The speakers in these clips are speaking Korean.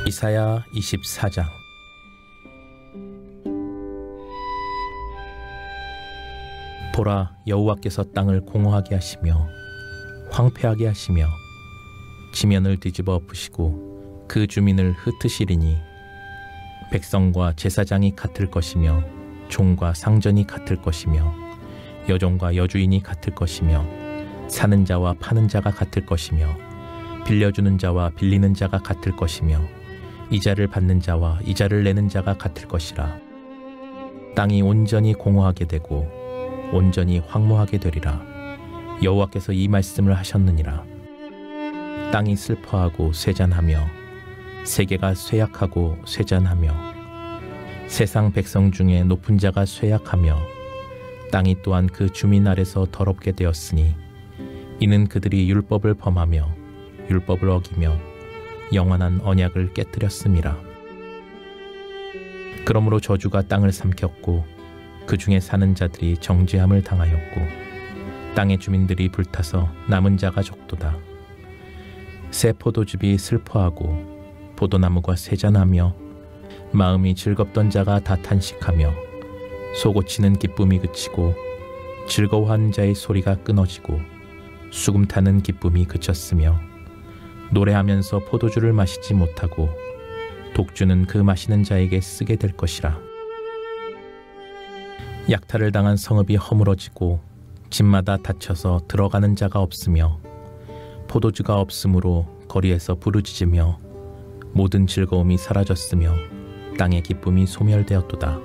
이사야 24장. 보라, 여호와께서 땅을 공허하게 하시며 황폐하게 하시며 지면을 뒤집어 엎으시고 그 주민을 흩으시리니 백성과 제사장이 같을 것이며 종과 상전이 같을 것이며 여종과 여주인이 같을 것이며 사는 자와 파는 자가 같을 것이며 빌려주는 자와 빌리는 자가 같을 것이며 이자를 받는 자와 이자를 내는 자가 같을 것이라. 땅이 온전히 공허하게 되고 온전히 황무하게 되리라. 여호와께서 이 말씀을 하셨느니라. 땅이 슬퍼하고 쇠잔하며 세계가 쇠약하고 쇠잔하며 세상 백성 중에 높은 자가 쇠약하며 땅이 또한 그 주민 아래서 더럽게 되었으니 이는 그들이 율법을 범하며 율법을 어기며 영원한 언약을 깨뜨렸음이라. 그러므로 저주가 땅을 삼켰고 그 중에 사는 자들이 정죄함을 당하였고 땅의 주민들이 불타서 남은 자가 적도다. 새 포도즙이 슬퍼하고 포도나무가 쇠잔하며 마음이 즐겁던 자가 다 탄식하며 소고치는 기쁨이 그치고 즐거워하는 자의 소리가 끊어지고 수금 타는 기쁨이 그쳤으며 노래하면서 포도주를 마시지 못하고 독주는 그 마시는 자에게 쓰게 될 것이라. 약탈을 당한 성읍이 허물어지고 집마다 닫혀서 들어가는 자가 없으며 포도주가 없으므로 거리에서 부르짖으며 모든 즐거움이 사라졌으며 땅의 기쁨이 소멸되었도다.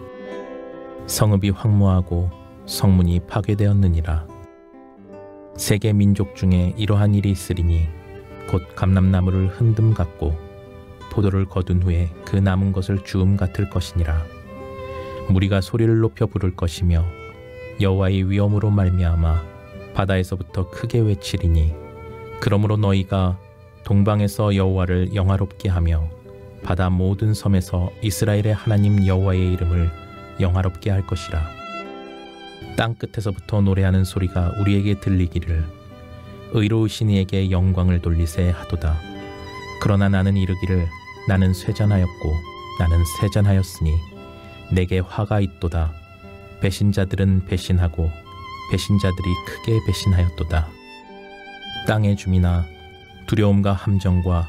성읍이 황무하고 성문이 파괴되었느니라. 세계 민족 중에 이러한 일이 있으리니 곧 감람나무를 흔듦 같고 포도를 거둔 후에 그 남은 것을 주움 같을 것이니라. 무리가 소리를 높여 부를 것이며 여호와의 위엄으로 말미암아 바다에서부터 크게 외치리니 그러므로 너희가 동방에서 여호와를 영화롭게 하며 바다 모든 섬에서 이스라엘의 하나님 여호와의 이름을 영화롭게 할 것이라. 땅 끝에서부터 노래하는 소리가 우리에게 들리기를 의로우신 이에게 영광을 돌리세 하도다. 그러나 나는 이르기를 나는 쇠잔하였고 나는 쇠잔하였으니 내게 화가 있도다. 배신자들은 배신하고 배신자들이 크게 배신하였도다. 땅의 주민아, 두려움과 함정과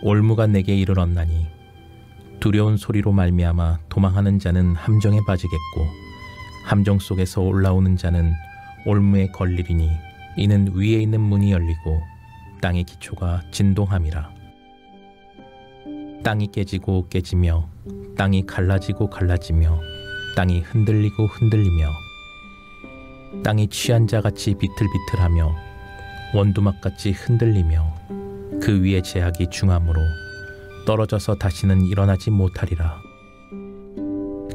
올무가 내게 이르렀나니 두려운 소리로 말미암아 도망하는 자는 함정에 빠지겠고 함정 속에서 올라오는 자는 올무에 걸리리니 이는 위에 있는 문이 열리고 땅의 기초가 진동함이라. 땅이 깨지고 깨지며 땅이 갈라지고 갈라지며 땅이 흔들리고 흔들리며 땅이 취한 자같이 비틀비틀하며 원두막같이 흔들리며 그 위에 제약이 중함으로 떨어져서 다시는 일어나지 못하리라.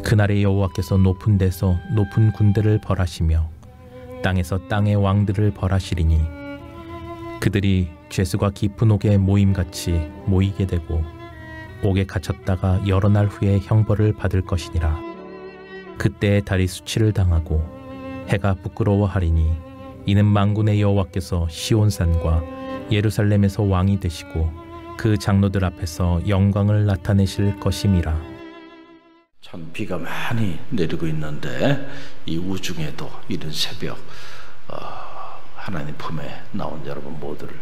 그날에 여호와께서 높은 데서 높은 군대를 벌하시며 땅에서 땅의 왕들을 벌하시리니 그들이 죄수가 깊은 옥에 모임같이 모이게 되고 옥에 갇혔다가 여러 날 후에 형벌을 받을 것이니라. 그때에 달이 수치를 당하고 해가 부끄러워하리니 이는 만군의 여호와께서 시온산과 예루살렘에서 왕이 되시고 그 장로들 앞에서 영광을 나타내실 것임이라. 참 비가 많이 내리고 있는데 이 우중에도 이른 새벽 하나님 품에 나온 여러분 모두를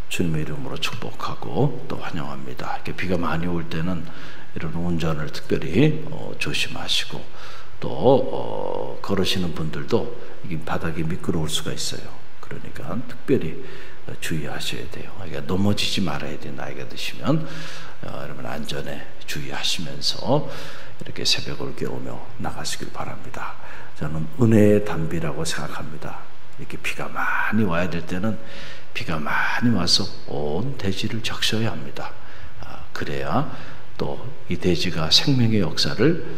주님의 이름으로 축복하고 또 환영합니다. 이렇게 비가 많이 올 때는 이런 운전을 특별히 조심하시고 또 걸으시는 분들도 이게 바닥이 미끄러울 수가 있어요. 그러니까 특별히 주의하셔야 돼요. 그러니까 넘어지지 말아야 돼요. 나이가 드시면 여러분 안전에 주의하시면서 이렇게 새벽을 깨우며 나가시길 바랍니다. 저는 은혜의 단비라고 생각합니다. 이렇게 비가 많이 와야 될 때는 비가 많이 와서 온 대지를 적셔야 합니다. 그래야 또 이 대지가 생명의 역사를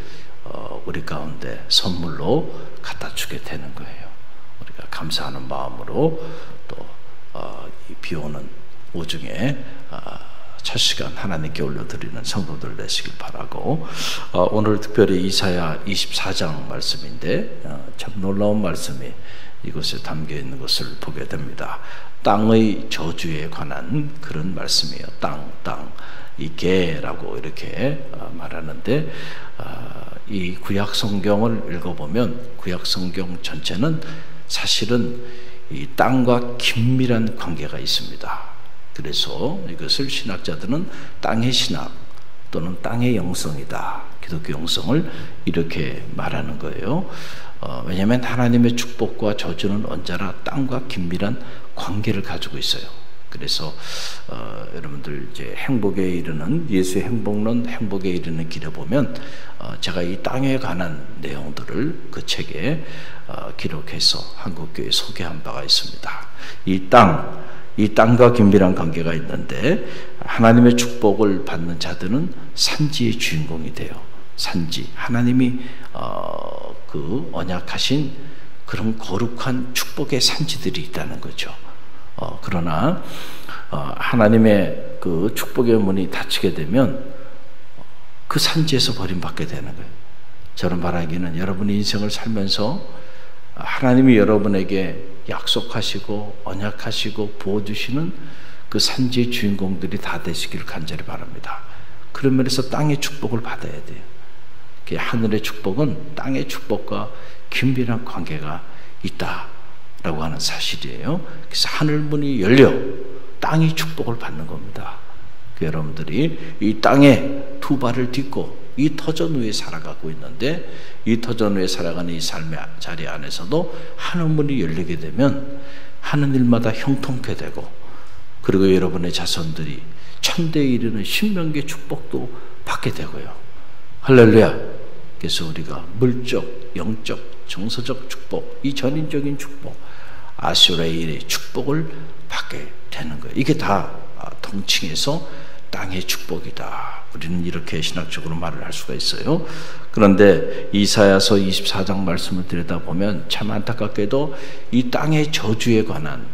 우리 가운데 선물로 갖다 주게 되는 거예요. 우리가 감사하는 마음으로 또 이 비 오는 오중에 첫 시간 하나님께 올려드리는 성도들 되시길 바라고, 오늘 특별히 이사야 24장 말씀인데 참 놀라운 말씀이 이것에 담겨 있는 것을 보게 됩니다. 땅의 저주에 관한 그런 말씀이에요. 땅. 이 개라고 이렇게 말하는데, 이 구약 성경을 읽어보면 구약 성경 전체는 사실은 이 땅과 긴밀한 관계가 있습니다. 그래서 이것을 신학자들은 땅의 신학 또는 땅의 영성이다, 기독교 영성을 이렇게 말하는 거예요. 왜냐하면 하나님의 축복과 저주는 언제나 땅과 긴밀한 관계를 가지고 있어요. 그래서 여러분들 이제 행복에 이르는 예수의 행복론, 행복에 이르는 길에 보면 제가 이 땅에 관한 내용들을 그 책에 기록해서 한국교회에 소개한 바가 있습니다. 이 땅과 긴밀한 관계가 있는데, 하나님의 축복을 받는 자들은 산지의 주인공이 돼요. 산지, 하나님이 그 언약하신 그런 거룩한 축복의 산지들이 있다는 거죠. 그러나 하나님의 그 축복의 문이 닫히게 되면 그 산지에서 버림받게 되는 거예요. 저는 말하기는 여러분의 인생을 살면서 하나님이 여러분에게 약속하시고 언약하시고 부어주시는 그 산지의 주인공들이 다 되시기를 간절히 바랍니다. 그런 면에서 땅의 축복을 받아야 돼요. 하늘의 축복은 땅의 축복과 긴밀한 관계가 있다라고 하는 사실이에요. 그래서 하늘문이 열려 땅이 축복을 받는 겁니다. 여러분들이 이 땅에 두 발을 딛고 이 터전 위에 살아가고 있는데, 이 터전 위에 살아가는 이 삶의 자리 안에서도 하늘문이 열리게 되면 하는 일마다 형통케 되고, 그리고 여러분의 자손들이 천대에 이르는 신명기의 축복도 받게 되고요. 할렐루야. 그래서 우리가 물적, 영적, 정서적 축복, 이 전인적인 축복, 아수라의 축복을 받게 되는 거예요. 이게 다 통칭해서 땅의 축복이다. 우리는 이렇게 신학적으로 말을 할 수가 있어요. 그런데 이사야서 24장 말씀을 들여다보면 참 안타깝게도 이 땅의 저주에 관한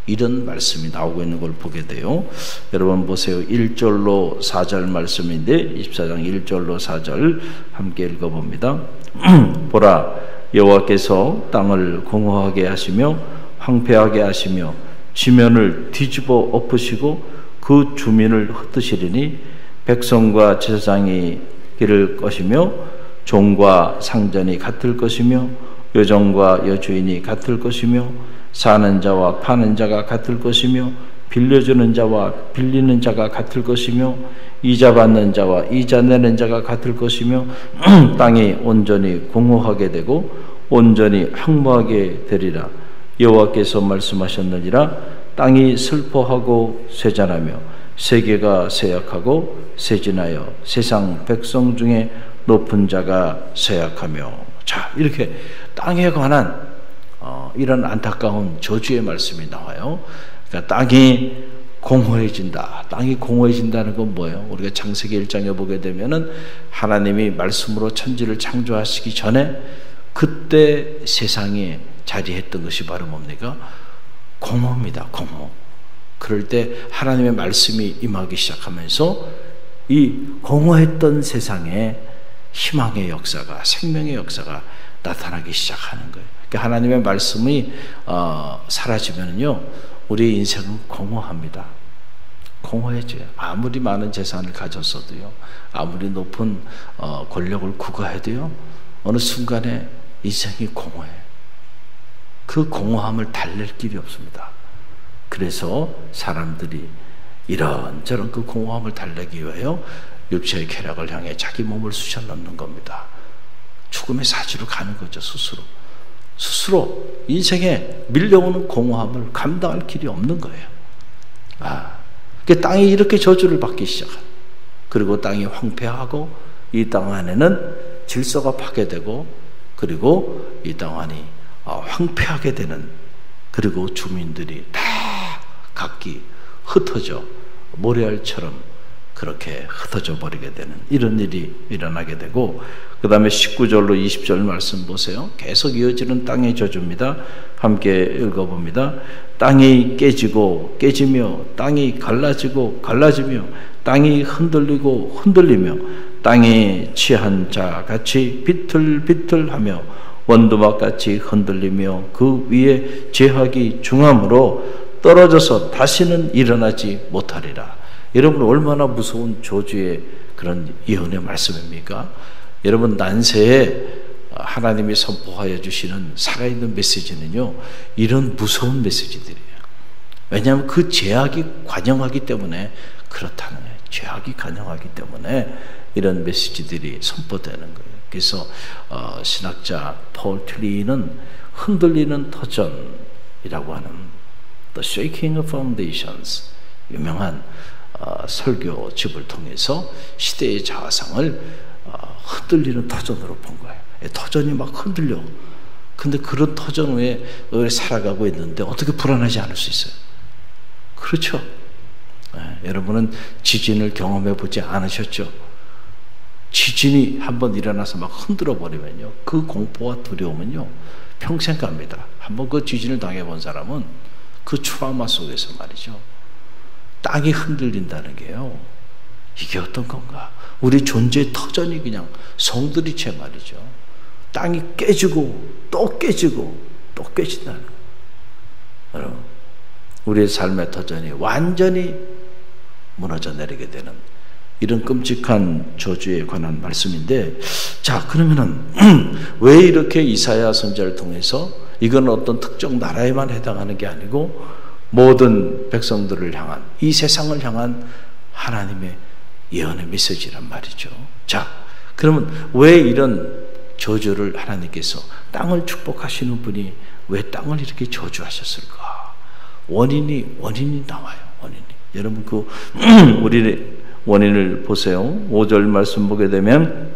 이런 말씀이 나오고 있는 걸 보게 돼요. 여러분 보세요. 1절로 4절 말씀인데 24장 1절로 4절 함께 읽어봅니다. 보라, 여호와께서 땅을 공허하게 하시며 황폐하게 하시며 지면을 뒤집어 엎으시고 그 주민을 흩으시리니 백성과 제사장이 기를 것이며 종과 상전이 같을 것이며 여종과 여주인이 같을 것이며 사는 자와 파는 자가 같을 것이며 빌려주는 자와 빌리는 자가 같을 것이며 이자 받는 자와 이자 내는 자가 같을 것이며 땅이 온전히 공허하게 되고 온전히 황무하게 되리라. 여호와께서 말씀하셨느니라. 땅이 슬퍼하고 쇠잔하며 세계가 쇠약하고 쇠진하여 세상 백성 중에 높은 자가 쇠약하며. 자, 이렇게 땅에 관한 이런 안타까운 저주의 말씀이 나와요. 그러니까 땅이 공허해진다. 땅이 공허해진다는 건 뭐예요? 우리가 창세기 1장에 보게 되면은 하나님이 말씀으로 천지를 창조하시기 전에 그때 세상에 자리했던 것이 바로 뭡니까? 공허입니다. 공허. 그럴 때 하나님의 말씀이 임하기 시작하면서 이 공허했던 세상에 희망의 역사가, 생명의 역사가 나타나기 시작하는 거예요. 그러니까 하나님의 말씀이 사라지면요, 우리 인생은 공허합니다. 공허해져요. 아무리 많은 재산을 가졌어도요, 아무리 높은 권력을 구가해도요, 어느 순간에 인생이 공허해. 그 공허함을 달랠 길이 없습니다. 그래서 사람들이 이런저런 그 공허함을 달래기 위하여 육체의 쾌락을 향해 자기 몸을 쑤셔 넣는 겁니다. 죽음의 사지로 가는 거죠. 스스로 인생에 밀려오는 공허함을 감당할 길이 없는 거예요. 그 땅이 이렇게 저주를 받기 시작한. 그리고 땅이 황폐하고 이 땅 안에는 질서가 파괴되고, 그리고 이 땅 안이 황폐하게 되는, 그리고 주민들이 다 각기 흩어져 모래알처럼 그렇게 흩어져 버리게 되는 이런 일이 일어나게 되고, 그 다음에 19절로 20절 말씀 보세요. 계속 이어지는 땅의 저주입니다. 함께 읽어봅니다. 땅이 깨지고 깨지며 땅이 갈라지고 갈라지며 땅이 흔들리고 흔들리며 땅이 취한 자 같이 비틀비틀하며 원두막같이 흔들리며 그 위에 제약이 중함으로 떨어져서 다시는 일어나지 못하리라. 여러분 얼마나 무서운 저주의 그런 예언의 말씀입니까? 여러분 난세에 하나님이 선포하여 주시는 살아있는 메시지는요, 이런 무서운 메시지들이에요. 왜냐하면 그 제약이 관영하기 때문에 그렇다는 거예요. 제약이 관영하기 때문에 이런 메시지들이 선포되는 거예요. 그래서 신학자 폴 틸리는 흔들리는 터전이라고 하는 The Shaking Foundations 유명한 설교집을 통해서 시대의 자아상을 흔들리는 터전으로 본 거예요. 터전이 막 흔들려. 근데 그런 터전 위에 살아가고 있는데 어떻게 불안하지 않을 수 있어요? 그렇죠? 여러분은 지진을 경험해 보지 않으셨죠? 지진이 한번 일어나서 막 흔들어 버리면요, 그 공포와 두려움은요 평생 갑니다. 한번 그 지진을 당해본 사람은 그 트라우마 속에서 말이죠, 땅이 흔들린다는 게요, 이게 어떤 건가? 우리 존재의 터전이 그냥 성들이채 말이죠, 땅이 깨지고 또 깨지고 또 깨진다는 거예요. 여러분, 우리의 삶의 터전이 완전히 무너져 내리게 되는 이런 끔찍한 저주에 관한 말씀인데, 자, 그러면은 왜 이렇게 이사야 선지자를 통해서 이건 어떤 특정 나라에만 해당하는 게 아니고 모든 백성들을 향한, 이 세상을 향한 하나님의 예언의 메시지란 말이죠. 자, 그러면 왜 이런 저주를 하나님께서, 땅을 축복하시는 분이 왜 땅을 이렇게 저주하셨을까? 원인이 나와요. 원인이. 여러분 그 우리 원인을 보세요. 5절 말씀 보게 되면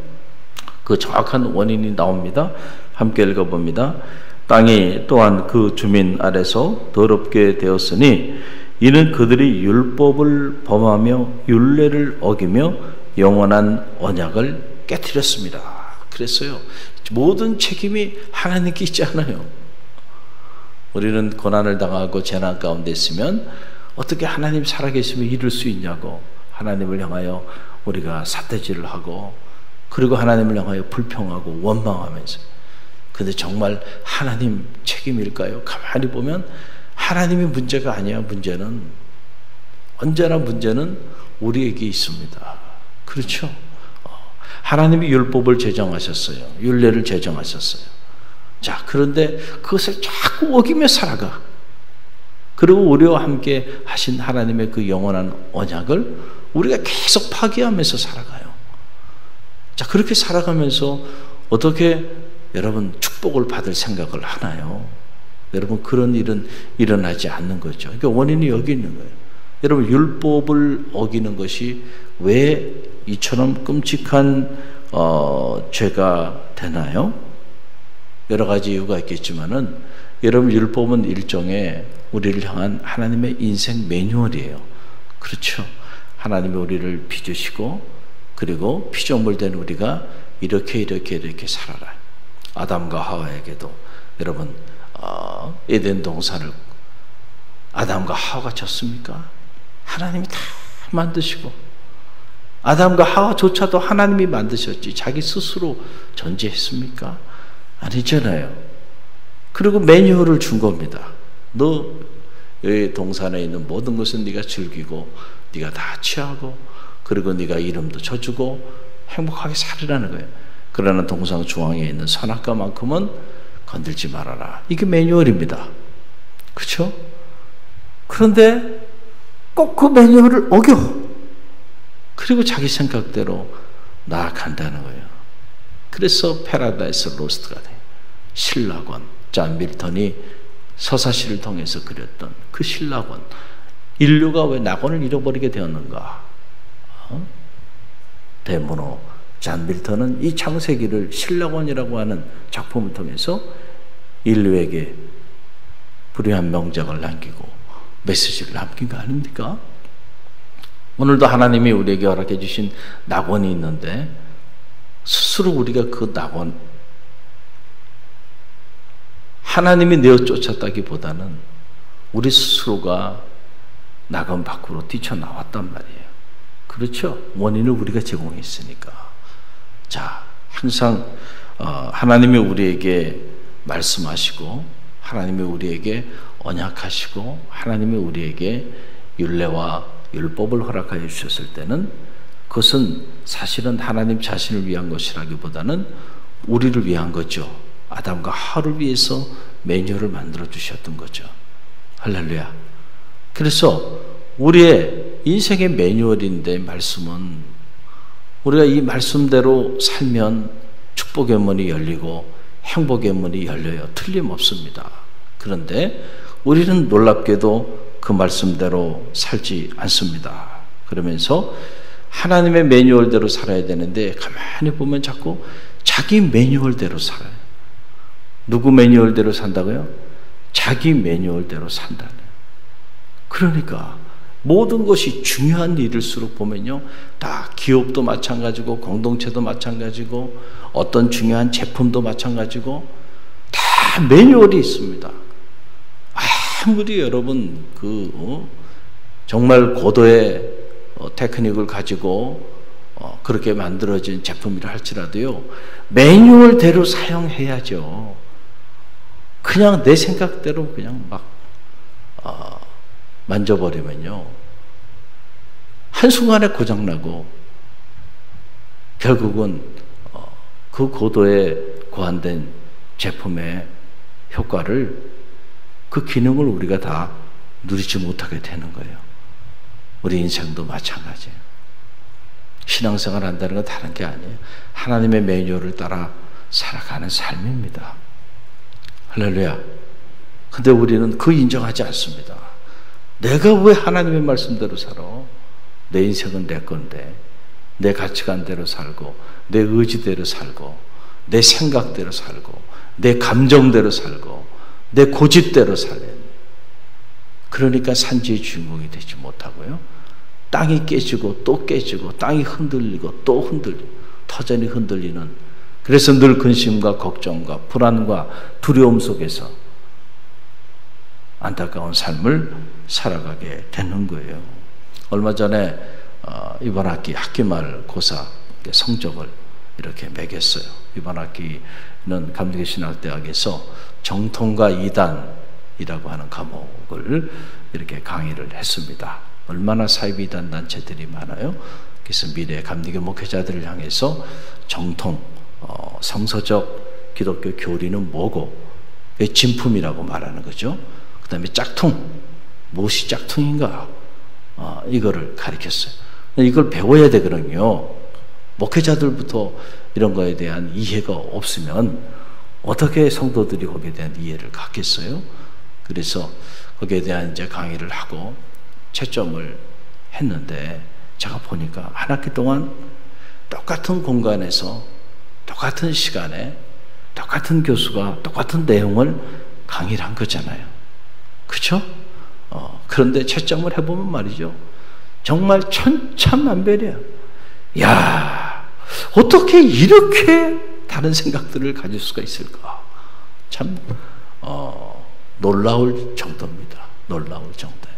그 정확한 원인이 나옵니다. 함께 읽어봅니다. 땅이 또한 그 주민 아래서 더럽게 되었으니 이는 그들이 율법을 범하며 율례를 어기며 영원한 언약을 깨뜨렸습니다. 그랬어요. 모든 책임이 하나님께 있지 않아요. 우리는 고난을 당하고 재난 가운데 있으면 어떻게 하나님 살아계시면 이룰 수 있냐고 하나님을 향하여 우리가 삿대질을 하고, 그리고 하나님을 향하여 불평하고 원망하면서, 근데 정말 하나님 책임일까요? 가만히 보면 하나님의 문제가 아니야. 문제는 언제나 문제는 우리에게 있습니다. 그렇죠? 하나님이 율법을 제정하셨어요. 율례를 제정하셨어요. 자, 그런데 그것을 자꾸 어기며 살아가. 그리고 우리와 함께 하신 하나님의 그 영원한 언약을 우리가 계속 파기하면서 살아가요. 자, 그렇게 살아가면서 어떻게 여러분 축복을 받을 생각을 하나요? 여러분, 그런 일은 일어나지 않는 거죠. 그러니까 원인이 여기 있는 거예요. 여러분, 율법을 어기는 것이 왜 이처럼 끔찍한 죄가 되나요? 여러 가지 이유가 있겠지만은, 여러분, 율법은 일종의 우리를 향한 하나님의 인생 매뉴얼이에요. 그렇죠? 하나님이 우리를 빚으시고, 그리고 피조물된 우리가 이렇게 살아라. 아담과 하와에게도 여러분, 에덴 동산을 아담과 하와가 졌습니까? 하나님이 다 만드시고, 아담과 하와조차도 하나님이 만드셨지 자기 스스로 존재했습니까? 아니잖아요. 그리고 매뉴얼을 준 겁니다. 너 여기 동산에 있는 모든 것은 네가 즐기고 네가 다 취하고, 그리고 네가 이름도 쳐주고 행복하게 살으라는 거예요. 그러나 동산 중앙에 있는 선악과만큼은 건들지 말아라. 이게 매뉴얼입니다. 그렇죠? 그런데 꼭 그 매뉴얼을 어겨. 그리고 자기 생각대로 나아간다는 거예요. 그래서 패러다이스 로스트가 돼요. 신라권, 존 밀턴이 서사시를 통해서 그렸던 그 신라권. 인류가 왜 낙원을 잃어버리게 되었는가? 대문호 존 밀턴은 이 창세기를 신라권이라고 하는 작품을 통해서 인류에게 불의한 명작을 남기고 메시지를 남긴 거 아닙니까? 오늘도 하나님이 우리에게 허락해 주신 낙원이 있는데, 스스로 우리가 그 낙원, 하나님이 내어 쫓았다기보다는 우리 스스로가 낙원 밖으로 뛰쳐나왔단 말이에요. 그렇죠? 원인을 우리가 제공했으니까. 자, 항상 하나님이 우리에게 말씀하시고 하나님이 우리에게 언약하시고 하나님이 우리에게 율례와 율법을 허락하여 주셨을 때는 그것은 사실은 하나님 자신을 위한 것이라기보다는 우리를 위한 거죠. 아담과 하와를 위해서 매뉴얼을 만들어 주셨던 거죠. 할렐루야. 그래서 우리의 인생의 매뉴얼인데 말씀은 우리가 이 말씀대로 살면 축복의 문이 열리고 행복의 문이 열려요. 틀림없습니다. 그런데 우리는 놀랍게도 그 말씀대로 살지 않습니다. 그러면서 하나님의 매뉴얼대로 살아야 되는데 가만히 보면 자꾸 자기 매뉴얼대로 살아요. 누구 매뉴얼대로 산다고요? 자기 매뉴얼대로 산다네. 그러니까 모든 것이 중요한 일일수록 보면요, 다 기업도 마찬가지고 공동체도 마찬가지고 어떤 중요한 제품도 마찬가지고 다 매뉴얼이 있습니다. 아무리 여러분 정말 고도의 테크닉을 가지고 그렇게 만들어진 제품이라 할지라도요, 매뉴얼대로 사용해야죠. 그냥 내 생각대로 그냥 막 만져버리면요, 한순간에 고장나고 결국은 그 고도의 고안된 제품의 효과를, 그 기능을 우리가 다 누리지 못하게 되는 거예요. 우리 인생도 마찬가지예요. 신앙생활 한다는 건 다른 게 아니에요. 하나님의 매뉴얼을 따라 살아가는 삶입니다. 할렐루야. 근데 우리는 그 인정하지 않습니다. 내가 왜 하나님의 말씀대로 살아? 내 인생은 내 건데, 내 가치관대로 살고, 내 의지대로 살고, 내 생각대로 살고, 내 감정대로 살고, 내 고집대로 살아야 돼. 그러니까 산지의 주인공이 되지 못하고요, 땅이 깨지고 또 깨지고 땅이 흔들리고 또 흔들리고 터전이 흔들리는, 그래서 늘 근심과 걱정과 불안과 두려움 속에서 안타까운 삶을 살아가게 되는 거예요. 얼마 전에 이번 학기 학기말 고사 성적을 이렇게 매겼어요. 이번 학기는 감리교신학대학에서 정통과 이단이라고 하는 과목을 이렇게 강의를 했습니다. 얼마나 사이비단 단체들이 많아요. 그래서 미래 감리교 목회자들을 향해서 정통, 성서적 기독교 교리는 뭐고, 진품이라고 말하는 거죠. 그 다음에 짝퉁, 무엇이 짝퉁인가, 이거를 가르쳤어요. 이걸 배워야 되거든요. 목회자들부터 이런 거에 대한 이해가 없으면 어떻게 성도들이 거기에 대한 이해를 갖겠어요? 그래서 거기에 대한 이제 강의를 하고 채점을 했는데, 제가 보니까 한 학기 동안 똑같은 공간에서 똑같은 시간에 똑같은 교수가 똑같은 내용을 강의를 한 거잖아요. 그렇죠? 그런데 채점을 해보면 말이죠, 정말 천차만별이야. 야, 어떻게 이렇게 다른 생각들을 가질 수가 있을까? 참 놀라울 정도입니다. 놀라울 정도예요.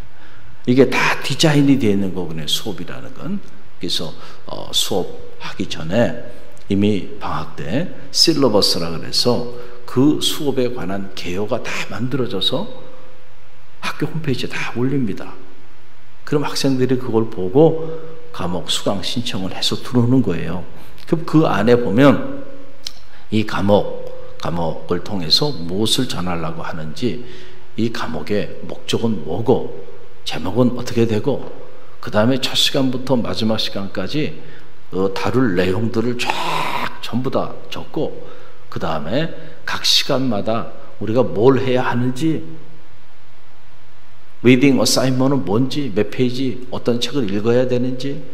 이게 다 디자인이 되어 있는 거군요, 수업이라는 건. 그래서 수업하기 전에 이미 방학 때 실러버스라 그래서 그 수업에 관한 개요가 다 만들어져서 학교 홈페이지에 다 올립니다. 그럼 학생들이 그걸 보고 과목 수강 신청을 해서 들어오는 거예요. 그럼 그 안에 보면 이 과목을 통해서 무엇을 전하려고 하는지, 이 과목의 목적은 뭐고, 제목은 어떻게 되고, 그 다음에 첫 시간부터 마지막 시간까지 다룰 내용들을 쫙 전부 다 적고, 그 다음에 각 시간마다 우리가 뭘 해야 하는지, 리딩 어사인먼트는 뭔지, 몇 페이지 어떤 책을 읽어야 되는지,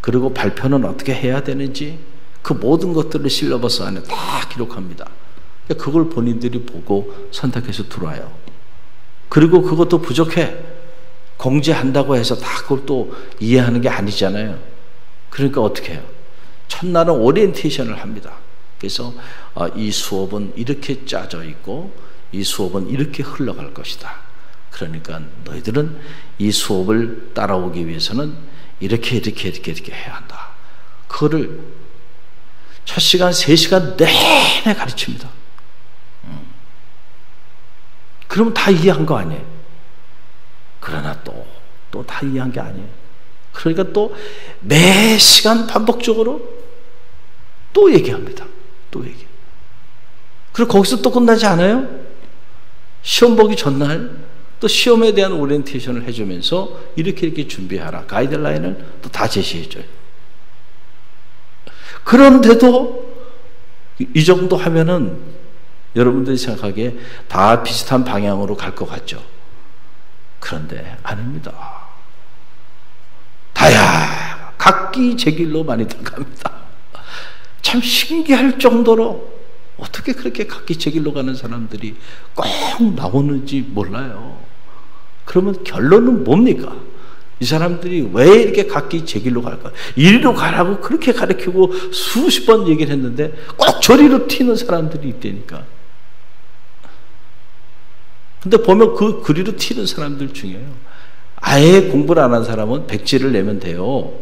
그리고 발표는 어떻게 해야 되는지, 그 모든 것들을 실러버스 안에 다 기록합니다. 그걸 본인들이 보고 선택해서 들어와요. 그리고 그것도 부족해. 공지한다고 해서 다 그걸 또 이해하는 게 아니잖아요. 그러니까 어떻게 해요? 첫날은 오리엔테이션을 합니다. 그래서 이 수업은 이렇게 짜져 있고 이 수업은 이렇게 흘러갈 것이다. 그러니까 너희들은 이 수업을 따라오기 위해서는 이렇게 해야 한다. 그거를 첫 시간 3시간 내내 가르칩니다. 그러면 다 이해한 거 아니에요? 그러나 또 다 이해한 게 아니에요. 그러니까 또 매 시간 반복적으로 또 얘기합니다. 또 얘기. 그리고 거기서 또 끝나지 않아요? 시험 보기 전날 또 시험에 대한 오리엔테이션을 해주면서 이렇게 준비하라. 가이드라인을 또 다 제시해줘요. 그런데도 이 정도 하면은 여러분들이 생각하기에 다 비슷한 방향으로 갈 것 같죠? 그런데 아닙니다. 다야 각기 제 길로 많이들 갑니다. 참 신기할 정도로 어떻게 그렇게 각기 제 길로 가는 사람들이 꼭 나오는지 몰라요. 그러면 결론은 뭡니까? 이 사람들이 왜 이렇게 각기 제 길로 갈까? 이리로 가라고 그렇게 가르치고 수십 번 얘기를 했는데 꼭 저리로 튀는 사람들이 있다니까. 근데 보면 그 그리로 튀는 사람들 중에요, 아예 공부를 안 한 사람은 백지를 내면 돼요.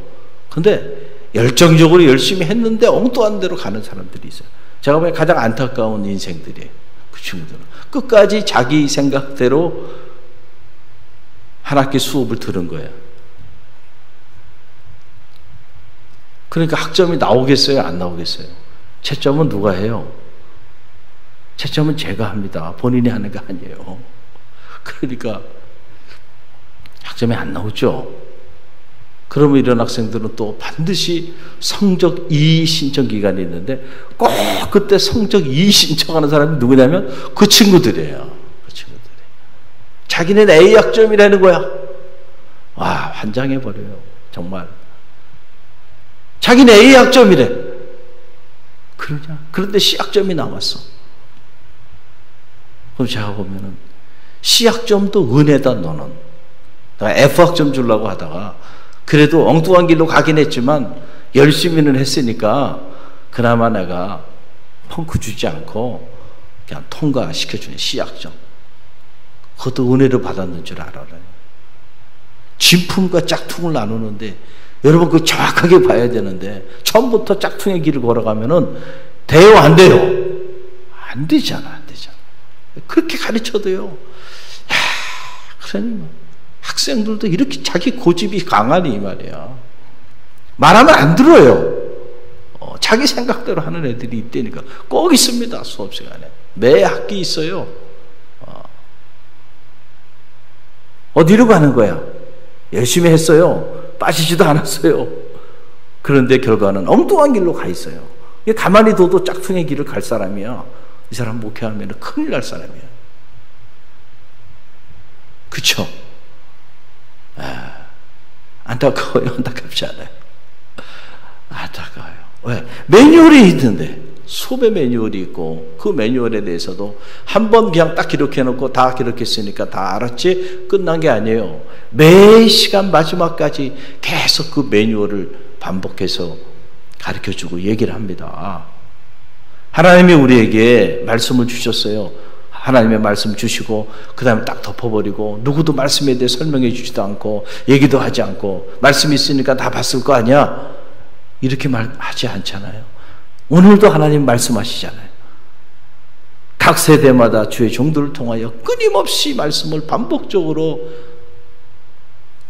근데 열정적으로 열심히 했는데 엉뚱한 데로 가는 사람들이 있어요. 제가 보기엔 가장 안타까운 인생들이에요. 그 친구들은 끝까지 자기 생각대로 한 학기 수업을 들은 거예요. 그러니까 학점이 나오겠어요? 안 나오겠어요? 채점은 누가 해요? 채점은 제가 합니다. 본인이 하는 거 아니에요. 그러니까 학점이 안 나오죠. 그러면 이런 학생들은 또 반드시 성적 2 신청 기간이 있는데 꼭 그때 성적 2 신청하는 사람이 누구냐면 그 친구들이에요. 그 친구들이. 자기는 A 학점이라는 거야. 와, 환장해버려요. 정말. 자기는 A 학점이래. 그러냐? 그런데 C 학점이 나왔어. 그럼 제가 보면은 C 학점도 은혜다 너는. 내가 F 학점 주려고 하다가 그래도 엉뚱한 길로 가긴 했지만 열심히는 했으니까 그나마 내가 펑크 주지 않고 그냥 통과시켜주는 C학점. 그것도 은혜를 받았는 줄 알아요. 진품과 짝퉁을 나누는데 여러분 그거 정확하게 봐야 되는데 처음부터 짝퉁의 길을 걸어가면은 돼요 안 돼요? 안 되잖아. 안 되잖아. 그렇게 가르쳐도요. 그러니 학생들도 이렇게 자기 고집이 강하니 이 말이야. 말하면 안 들어요. 자기 생각대로 하는 애들이 있다니까. 꼭 있습니다. 수업 시간에. 매 학기 있어요. 어디로 가는 거야? 열심히 했어요. 빠지지도 않았어요. 그런데 결과는 엉뚱한 길로 가 있어요. 가만히 둬도 짝퉁의 길을 갈 사람이야. 이 사람 목회하면 큰일 날 사람이야. 그쵸? 안타까워요? 안타깝지 않아요? 안타까워요. 왜? 매뉴얼이 있는데, 수업의 매뉴얼이 있고 그 매뉴얼에 대해서도 한 번 그냥 딱 기록해놓고 다 기록했으니까 다 알았지 끝난 게 아니에요. 매 시간 마지막까지 계속 그 매뉴얼을 반복해서 가르쳐주고 얘기를 합니다. 하나님이 우리에게 말씀을 주셨어요. 하나님의 말씀 주시고 그 다음에 딱 덮어버리고 누구도 말씀에 대해 설명해 주지도 않고 얘기도 하지 않고 말씀이 있으니까 다 봤을 거 아니야? 이렇게 말하지 않잖아요. 오늘도 하나님 말씀하시잖아요. 각 세대마다 주의 종들을 통하여 끊임없이 말씀을 반복적으로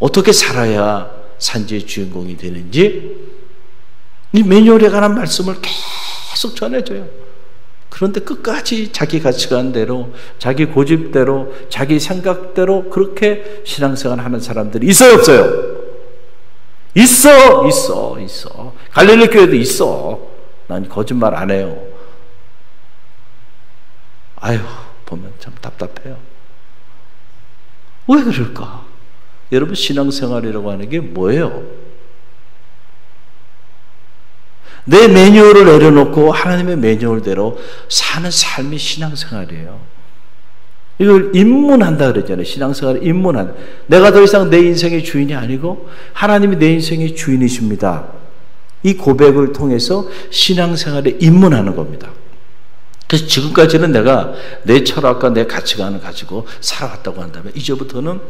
어떻게 살아야 산지의 주인공이 되는지 이 매뉴얼에 관한 말씀을 계속 전해줘요. 그런데 끝까지 자기 가치관대로 자기 고집대로 자기 생각대로 그렇게 신앙생활 하는 사람들이 있어요 없어요? 있어. 갈릴리 교회도 있어. 난 거짓말 안 해요. 아유, 보면 참 답답해요. 왜 그럴까? 여러분, 신앙생활이라고 하는 게 뭐예요? 내 매뉴얼을 내려놓고 하나님의 매뉴얼대로 사는 삶이 신앙생활이에요. 이걸 입문한다 그랬잖아요. 신앙생활을 입문한다. 내가 더 이상 내 인생의 주인이 아니고 하나님이 내 인생의 주인이십니다. 이 고백을 통해서 신앙생활에 입문하는 겁니다. 그래서 지금까지는 내가 내 철학과 내 가치관을 가지고 살아왔다고 한다면 이제부터는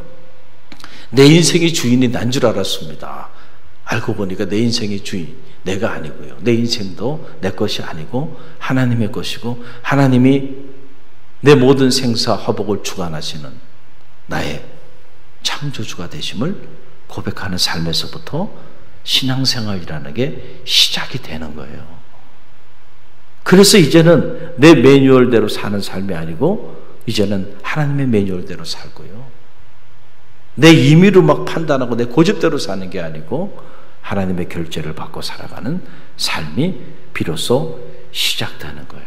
내 인생의 주인이 난 줄 알았습니다. 알고 보니까 내 인생의 주인 내가 아니고요. 내 인생도 내 것이 아니고 하나님의 것이고 하나님이 내 모든 생사 화복을 주관하시는 나의 창조주가 되심을 고백하는 삶에서부터 신앙생활이라는 게 시작이 되는 거예요. 그래서 이제는 내 매뉴얼대로 사는 삶이 아니고 이제는 하나님의 매뉴얼대로 살고요. 내 임의로 막 판단하고 내 고집대로 사는 게 아니고 하나님의 결제를 받고 살아가는 삶이 비로소 시작되는 거예요.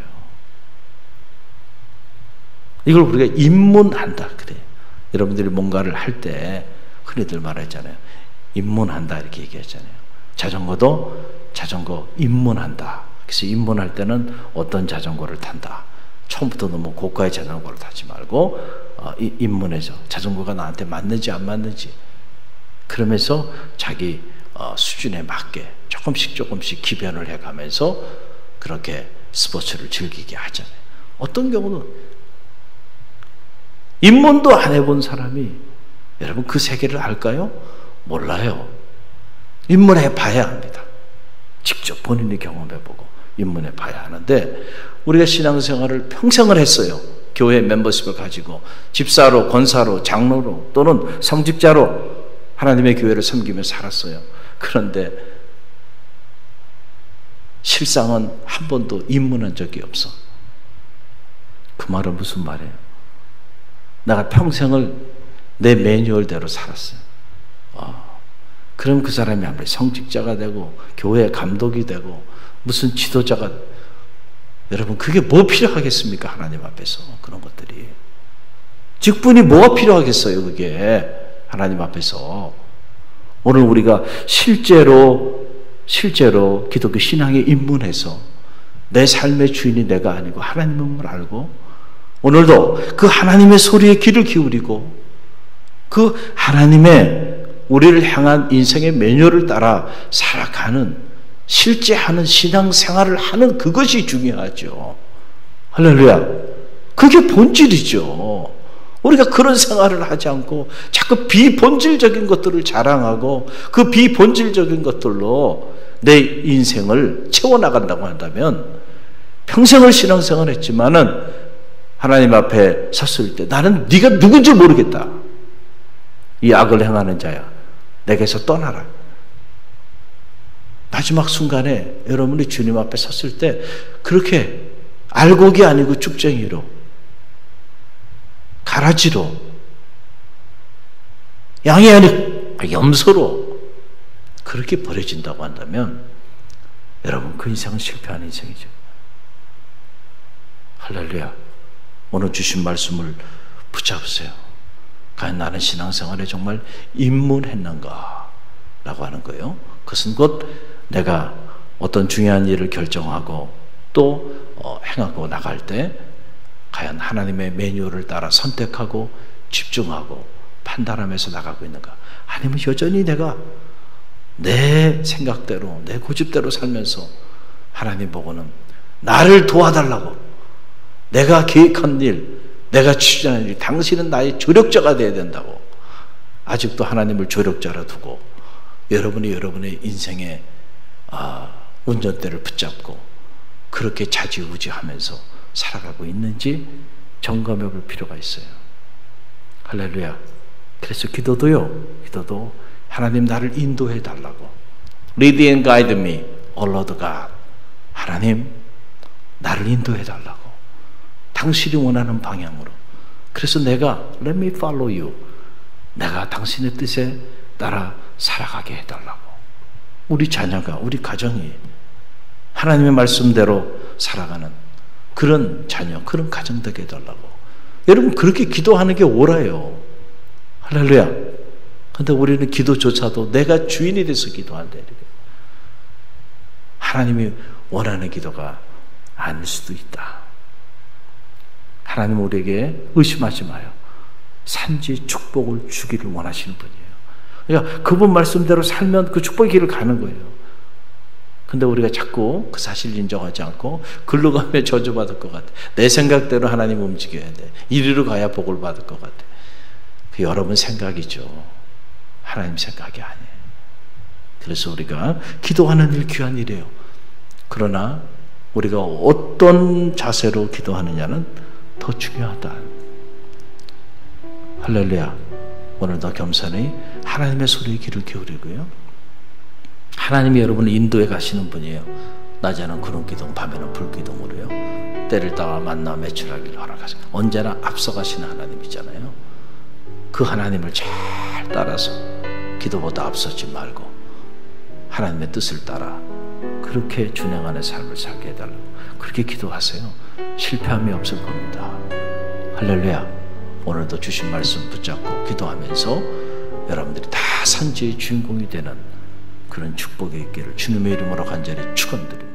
이걸 우리가 입문한다 그래요. 여러분들이 뭔가를 할 때 흔히들 말하잖아요. 입문한다 이렇게 얘기하잖아요. 자전거도 자전거 입문한다. 그래서 입문할 때는 어떤 자전거를 탄다. 처음부터 너무 고가의 자전거를 타지 말고 입문해서 자전거가 나한테 맞는지 안 맞는지 그러면서 자기 수준에 맞게 조금씩 기변을 해가면서 그렇게 스포츠를 즐기게 하잖아요. 어떤 경우는 입문도 안 해본 사람이 여러분 그 세계를 알까요? 몰라요. 입문해 봐야 합니다. 직접 본인이 경험해보고 입문해 봐야 하는데 우리가 신앙생활을 평생을 했어요. 교회 멤버십을 가지고 집사로, 권사로, 장로로 또는 성직자로 하나님의 교회를 섬기며 살았어요. 그런데 실상은 한 번도 입문한 적이 없어. 그 말은 무슨 말이에요? 내가 평생을 내 매뉴얼대로 살았어요. 그럼 그 사람이 아무리 성직자가 되고 교회 감독이 되고 무슨 지도자가 여러분 그게 뭐 필요하겠습니까? 하나님 앞에서 그런 것들이 직분이 뭐가 필요하겠어요? 그게 하나님 앞에서 오늘 우리가 실제로 기독교 신앙에 입문해서 내 삶의 주인이 내가 아니고 하나님을 알고 오늘도 그 하나님의 소리에 귀를 기울이고 그 하나님의 우리를 향한 인생의 매뉴얼을 따라 살아가는 실제 하는 신앙생활을 하는 그것이 중요하죠. 할렐루야. 그게 본질이죠. 우리가 그런 생활을 하지 않고 자꾸 비본질적인 것들을 자랑하고 그 비본질적인 것들로 내 인생을 채워나간다고 한다면 평생을 신앙생활 했지만은 하나님 앞에 섰을 때 나는 네가 누군지 모르겠다. 이 악을 행하는 자야. 내게서 떠나라. 마지막 순간에 여러분이 주님 앞에 섰을 때 그렇게 알곡이 아니고 쭉쟁이로 가라지로 양이 아니고 염소로 그렇게 버려진다고 한다면 여러분 그 인생은 실패한 인생이죠. 할렐루야. 오늘 주신 말씀을 붙잡으세요. 과연 나는 신앙생활에 정말 입문했는가 라고 하는 거예요. 그것은 곧 내가 어떤 중요한 일을 결정하고 또 행하고 나갈 때 과연 하나님의 매뉴얼을 따라 선택하고 집중하고 판단하면서 나가고 있는가, 아니면 여전히 내가 내 생각대로 내 고집대로 살면서 하나님 보고는 나를 도와달라고, 내가 계획한 일, 내가 추진한 일, 당신은 나의 조력자가 되어야 된다고 아직도 하나님을 조력자로 두고 여러분의 인생의 운전대를 붙잡고 그렇게 좌지우지하면서 살아가고 있는지 점검해 볼 필요가 있어요. 할렐루야. 그래서 기도도 하나님 나를 인도해 달라고, Lead and guide me, O Lord God. 하나님 나를 인도해 달라고, 당신이 원하는 방향으로. 그래서 내가 Let me follow you, 내가 당신의 뜻에 따라 살아가게 해달라고. 우리 자녀가, 우리 가정이 하나님의 말씀대로 살아가는 그런 자녀, 그런 가정 되게 해달라고. 여러분 그렇게 기도하는 게 옳아요. 할렐루야. 근데 우리는 기도조차도 내가 주인이 돼서 기도한대. 하나님이 원하는 기도가 아닐 수도 있다. 하나님 우리에게 의심하지 마요. 산지 축복을 주기를 원하시는 분이에요. 그러니까 그분 말씀대로 살면 그 축복의 길을 가는 거예요. 근데 우리가 자꾸 그 사실을 인정하지 않고 글로 가면 저주받을 것 같아. 내 생각대로 하나님 움직여야 돼. 이리로 가야 복을 받을 것 같아. 그 여러분 생각이죠. 하나님 생각이 아니에요. 그래서 우리가 기도하는 일 귀한 일이에요. 그러나 우리가 어떤 자세로 기도하느냐는 더 중요하다. 할렐루야. 오늘도 겸손히 하나님의 소리에 귀를 기울이고요. 하나님이 여러분을 인도해 가시는 분이에요. 낮에는 구름기둥, 밤에는 불기둥으로요. 때를 따라 만나 매출하기를 허락하시고 언제나 앞서가시는 하나님이잖아요. 그 하나님을 잘 따라서 기도보다 앞서지 말고 하나님의 뜻을 따라 그렇게 준행하는 삶을 살게 해달라고 그렇게 기도하세요. 실패함이 없을 겁니다. 할렐루야. 오늘도 주신 말씀 붙잡고 기도하면서 여러분들이 다 산지의 주인공이 되는 그런 축복이 있기를 주님의 이름으로 간절히 축원드립니다.